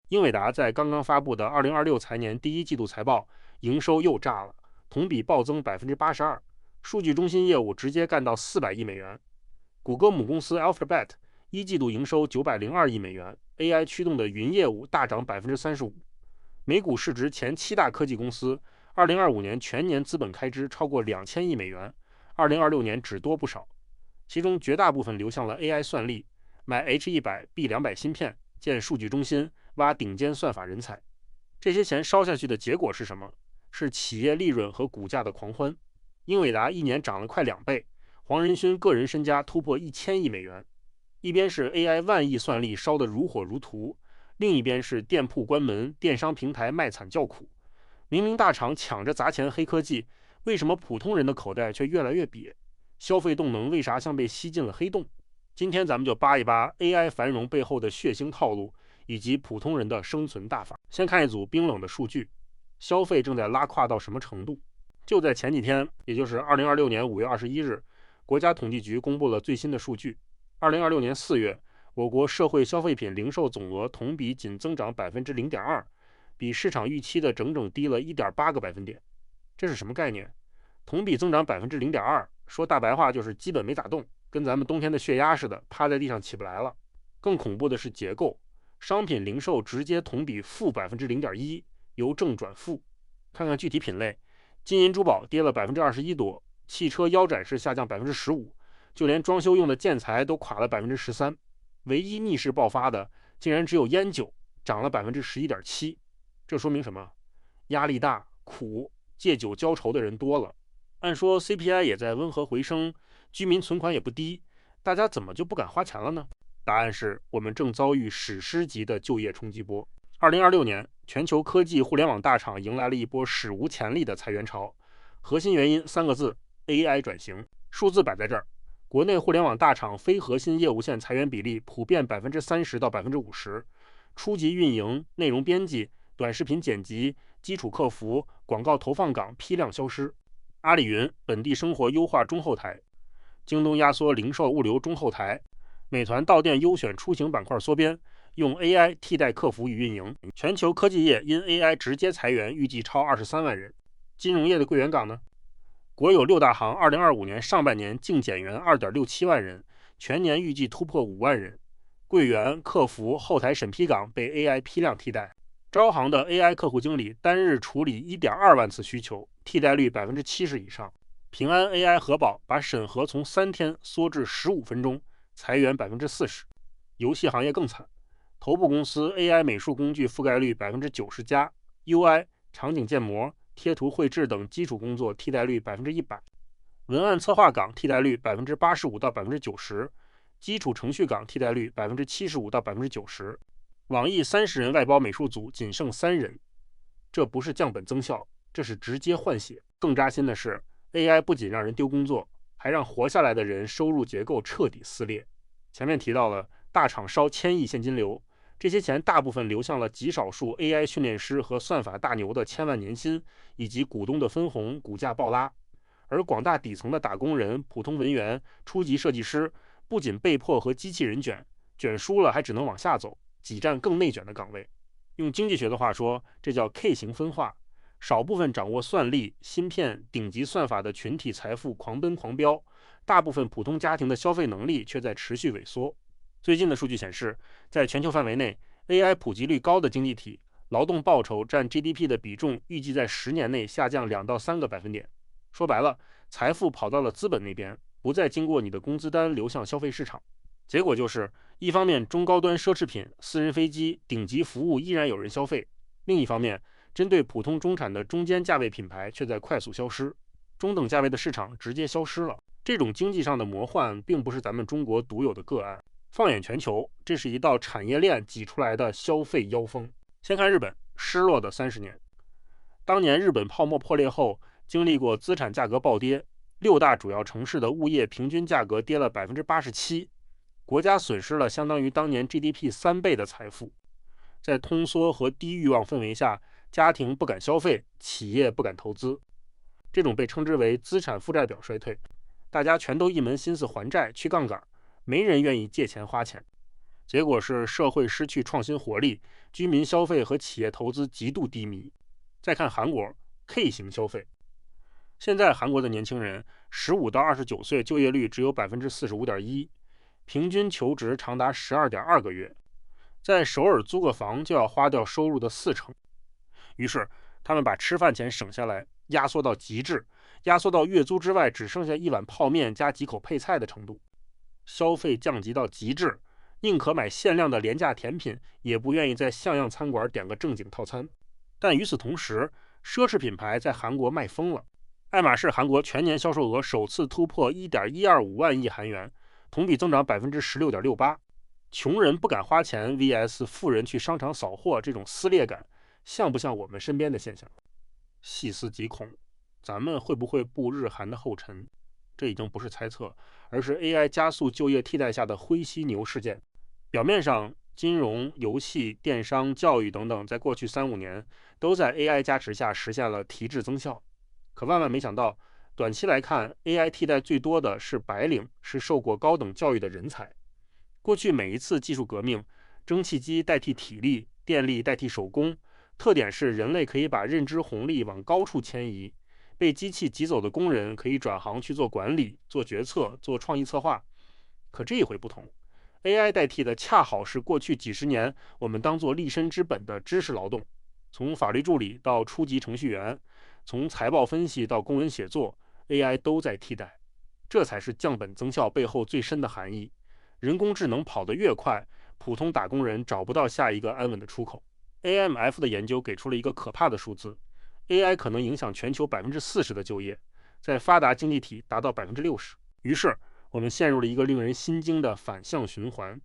英伟达在刚刚发布的2026财年第一季度财报，营收又炸了，同比暴增82%，数据中心业务直接干到400亿美元。谷歌母公司 Alphabet 一季度营收902亿美元 ，AI 驱动的云业务大涨35%。美股市值前7大科技公司，2025年全年资本开支超过2000亿美元，2026年只多不少。其中绝大部分流向了 AI 算力，买 H100、B200 芯片，建数据中心，挖顶尖算法人才。这些钱烧下去的结果是什么？是企业利润和股价的狂欢。英伟达一年涨了快2倍，黄仁勋个人身家突破1000亿美元。一边是 AI 万亿算力烧得如火如荼，另一边是店铺关门，电商平台卖惨叫苦。明明大厂抢着砸钱黑科技，为什么普通人的口袋却越来越瘪？消费动能为啥像被吸进了黑洞？今天咱们就扒一扒 AI 繁荣背后的血腥套路，以及普通人的生存大法。先看一组冰冷的数据，消费正在拉胯到什么程度？就在前几天，也就是2026年5月21日，国家统计局公布了最新的数据。2026年4月，我国社会消费品零售总额同比仅增长0.2%，比市场预期的整整低了1.8个百分点。这是什么概念？同比增长0.2%，说大白话就是基本没咋动，跟咱们冬天的血压似的，趴在地上起不来了。更恐怖的是结构，商品零售直接同比负0.1%，由正转负。看看具体品类，金银珠宝跌了21%多，汽车腰斩式下降15%，就连装修用的建材都垮了13%。唯一逆势爆发的，竟然只有烟酒，涨了11.7%。这说明什么？压力大、苦，借酒浇愁的人多了。按说 CPI 也在温和回升，居民存款也不低，大家怎么就不敢花钱了呢？答案是我们正遭遇史诗级的就业冲击波。2026年，全球科技互联网大厂迎来了一波史无前例的裁员潮，核心原因3个字：AI 转型。数字摆在这儿，国内互联网大厂非核心业务线裁员比例普遍30%到50%，初级运营、内容编辑、短视频剪辑、基础客服、广告投放岗批量消失。阿里云本地生活优化中后台，京东压缩零售物流中后台，美团到店优选出行板块缩编，用 AI 替代客服与运营。全球科技业因 AI 直接裁员预计超23万人。金融业的柜员岗呢？国有6大行2025年上半年净减员2.67万人，全年预计突破5万人。柜员、客服、后台审批岗被 AI 批量替代。招行的 AI 客户经理单日处理1.2万次需求，替代率70%以上。平安 AI 核保把审核从3天缩至15分钟，裁员40%。游戏行业更惨，头部公司 AI 美术工具覆盖率90%加 ，UI、场景建模、贴图绘制等基础工作替代率100%，文案策划岗替代率85%到90%，基础程序岗替代率75%到90%。网易30人外包美术组仅剩3人，这不是降本增效，这是直接换血。更扎心的是 ，AI 不仅让人丢工作，还让活下来的人收入结构彻底撕裂。前面提到了大厂烧1000亿现金流，这些钱大部分流向了极少数 AI 训练师和算法大牛的千万年薪，以及股东的分红，股价暴拉。而广大底层的打工人、普通文员、初级设计师，不仅被迫和机器人卷输了，还只能往下走，挤占更内卷的岗位。用经济学的话说，这叫 K 型分化。少部分掌握算力、芯片、顶级算法的群体财富狂奔狂飙，大部分普通家庭的消费能力却在持续萎缩。最近的数据显示，在全球范围内 ，AI 普及率高的经济体，劳动报酬占 GDP 的比重预计在10年内下降2到3个百分点。说白了，财富跑到了资本那边，不再经过你的工资单流向消费市场。结果就是，一方面中高端奢侈品、私人飞机、顶级服务依然有人消费，另一方面，针对普通中产的中间价位品牌却在快速消失，中等价位的市场直接消失了。这种经济上的魔幻并不是咱们中国独有的个案，放眼全球，这是一道产业链挤出来的消费妖风。先看日本，失落的30年。当年日本泡沫破裂后，经历过资产价格暴跌，6大主要城市的物业平均价格跌了87%，国家损失了相当于当年 GDP 3倍的财富。在通缩和低欲望氛围下，家庭不敢消费，企业不敢投资，这种被称之为资产负债表衰退。大家全都一门心思还债去杠杆，没人愿意借钱花钱。结果是社会失去创新活力，居民消费和企业投资极度低迷。再看韩国 K 型消费，现在韩国的年轻人15到29岁就业率只有 45.1%， 平均求职长达 12.2 个月，在首尔租个房就要花掉收入的40%。于是他们把吃饭钱省下来压缩到极致，压缩到月租之外只剩下一碗泡面加几口配菜的程度。消费降级到极致，宁可买限量的廉价甜品，也不愿意在像样餐馆点个正经套餐。但与此同时，奢侈品牌在韩国卖疯了。爱马仕韩国全年销售额首次突破 1.125 万亿韩元，同比增长 16.68%。穷人不敢花钱 vs 富人去商场扫货，这种撕裂感像不像我们身边的现象？细思极恐，咱们会不会步日韩的后尘？这已经不是猜测，而是 AI 加速就业替代下的灰犀牛事件。表面上，金融、游戏、电商、教育等等，在过去3-5年都在 AI 加持下实现了提质增效。可万万没想到，短期来看 ，AI 替代最多的是白领，是受过高等教育的人才。过去每一次技术革命，蒸汽机代替体力，电力代替手工，特点是人类可以把认知红利往高处迁移，被机器挤走的工人可以转行去做管理、做决策、做创意策划。可这一回不同， AI 代替的恰好是过去几十年我们当作立身之本的知识劳动，从法律助理到初级程序员，从财报分析到公文写作， AI 都在替代。这才是降本增效背后最深的含义。人工智能跑得越快，普通打工人找不到下一个安稳的出口。AMF 的研究给出了一个可怕的数字， AI 可能影响全球 40% 的就业，在发达经济体达到 60%。 于是我们陷入了一个令人心惊的反向循环。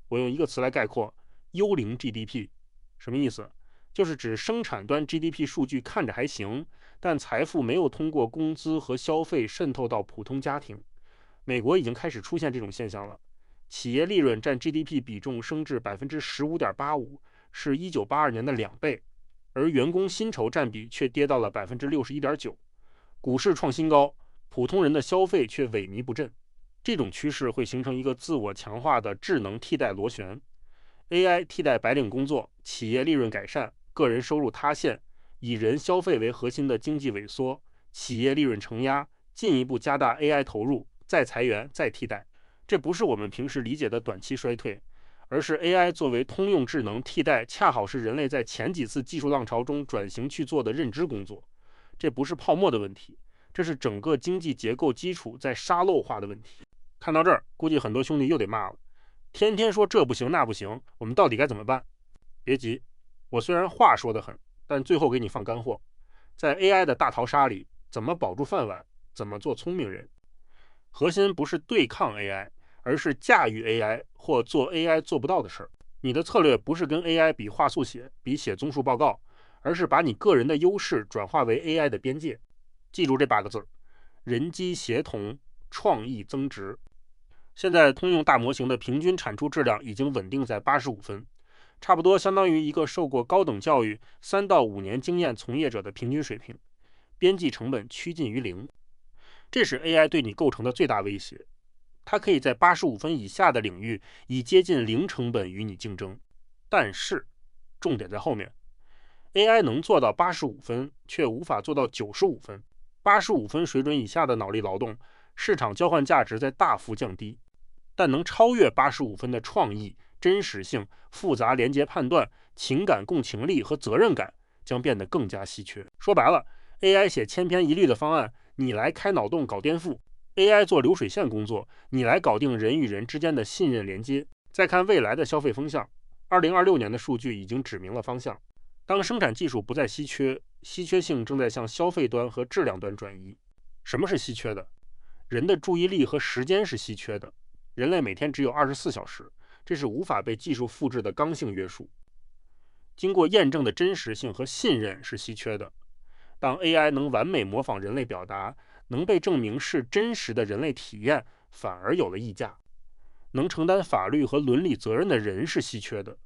我用一个词来概括，幽灵 GDP。 什么意思？就是指生产端 GDP 数据看着还行，但财富没有通过工资和消费渗透到普通家庭。美国已经开始出现这种现象了，企业利润占 GDP 比重升至 15.85%， 是1982年的2倍，而员工薪酬占比却跌到了 61.9%。 股市创新高，普通人的消费却萎靡不振。这种趋势会形成一个自我强化的智能替代螺旋， AI 替代白领工作，企业利润改善，个人收入塌陷，以人消费为核心的经济萎缩，企业利润承压，进一步加大 AI 投入，再裁员，再替代。这不是我们平时理解的短期衰退，而是 AI 作为通用智能替代，恰好是人类在前几次技术浪潮中转型去做的认知工作。这不是泡沫的问题，这是整个经济结构基础在沙漏化的问题。看到这儿，估计很多兄弟又得骂了，天天说这不行那不行，我们到底该怎么办？别急，我虽然话说得很，但最后给你放干货。在 AI 的大逃杀里，怎么保住饭碗，怎么做聪明人。核心不是对抗 AI， 而是驾驭 AI 或做 AI 做不到的事儿。你的策略不是跟 AI 比话速写，比写综述报告，而是把你个人的优势转化为 AI 的边界。记住这8个字：人机协同，创意增值。现在通用大模型的平均产出质量已经稳定在85分，差不多相当于一个受过高等教育3到5年经验从业者的平均水平，边际成本趋近于0。这是 AI 对你构成的最大威胁，它可以在85分以下的领域以接近0成本与你竞争。但是重点在后面， AI 能做到85分，却无法做到95分。85分水准以下的脑力劳动，市场交换价值在大幅降低，但能超越85分的创意、真实性、复杂连接判断、情感共情力和责任感将变得更加稀缺。说白了， AI 写千篇一律的方案，你来开脑洞搞颠覆； AI 做流水线工作，你来搞定人与人之间的信任连接。再看未来的消费风向，2026年的数据已经指明了方向。当生产技术不再稀缺，稀缺性正在向消费端和质量端转移。什么是稀缺的？人的注意力和时间是稀缺的，人类每天只有24小时，这是无法被技术复制的刚性约束。经过验证的真实性和信任是稀缺的。当 AI 能完美模仿人类表达，能被证明是真实的人类体验，反而有了溢价。能承担法律和伦理责任的人是稀缺的。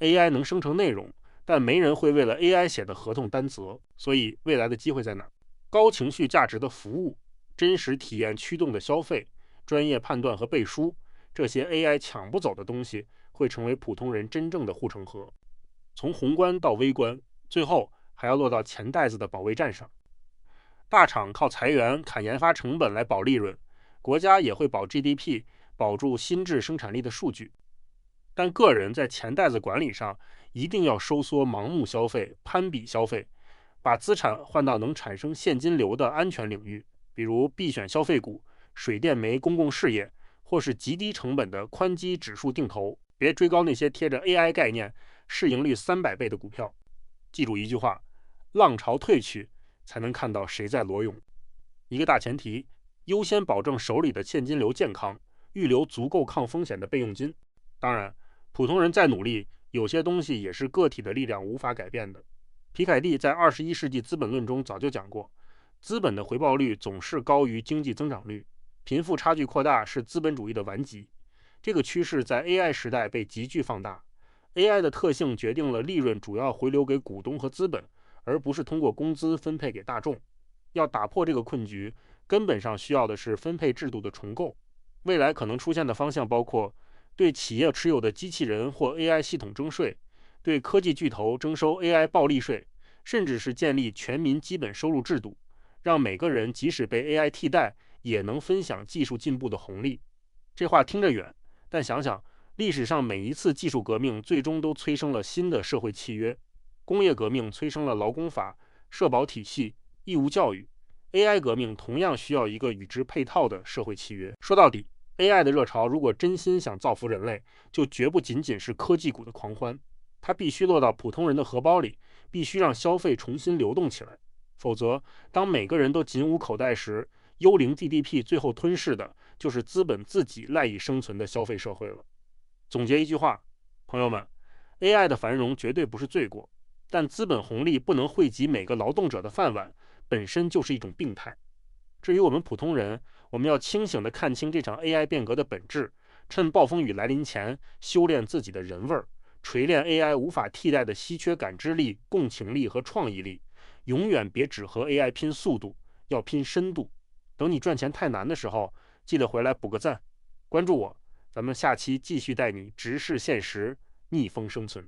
AI 能生成内容，但没人会为了 AI 写的合同担责。所以未来的机会在哪？高情绪价值的服务，真实体验驱动的消费，专业判断和背书，这些 AI 抢不走的东西，会成为普通人真正的护城河。从宏观到微观，最后还要落到钱袋子的保卫战上。大厂靠裁员、砍研发成本来保利润，国家也会保 GDP， 保住新质生产力的数据。但个人在钱袋子管理上一定要收缩盲目消费、攀比消费，把资产换到能产生现金流的安全领域，比如必选消费股、水电煤公共事业，或是极低成本的宽基指数定投，别追高那些贴着 AI 概念、市盈率300倍的股票。记住一句话，浪潮退去，才能看到谁在裸泳。一个大前提，优先保证手里的现金流健康，预留足够抗风险的备用金。当然，普通人再努力，有些东西也是个体的力量无法改变的。皮凯蒂在《21世纪资本论》中早就讲过，资本的回报率总是高于经济增长率，贫富差距扩大是资本主义的顽疾。这个趋势在 AI 时代被急剧放大。AI 的特性决定了利润主要回流给股东和资本，而不是通过工资分配给大众。要打破这个困局，根本上需要的是分配制度的重构。未来可能出现的方向包括对企业持有的机器人或 AI 系统征税，对科技巨头征收 AI 暴利税，甚至是建立全民基本收入制度，让每个人即使被 AI 替代，也能分享技术进步的红利。这话听着远，但想想历史上每一次技术革命最终都催生了新的社会契约。工业革命催生了劳工法、社保体系、义务教育， AI 革命同样需要一个与之配套的社会契约。说到底， AI 的热潮如果真心想造福人类，就绝不仅仅是科技股的狂欢，它必须落到普通人的荷包里，必须让消费重新流动起来。否则，当每个人都紧捂口袋时，幽灵 GDP 最后吞噬的就是资本自己赖以生存的消费社会了。总结一句话，朋友们， AI 的繁荣绝对不是罪过，但资本红利不能惠及每个劳动者的饭碗，本身就是一种病态。至于我们普通人，我们要清醒地看清这场 AI 变革的本质，趁暴风雨来临前修炼自己的人味儿，锤炼 AI 无法替代的稀缺感知力、共情力和创意力。永远别只和 AI 拼速度，要拼深度。等你赚钱太难的时候，记得回来补个赞，关注我，咱们下期继续带你直视现实，逆风生存。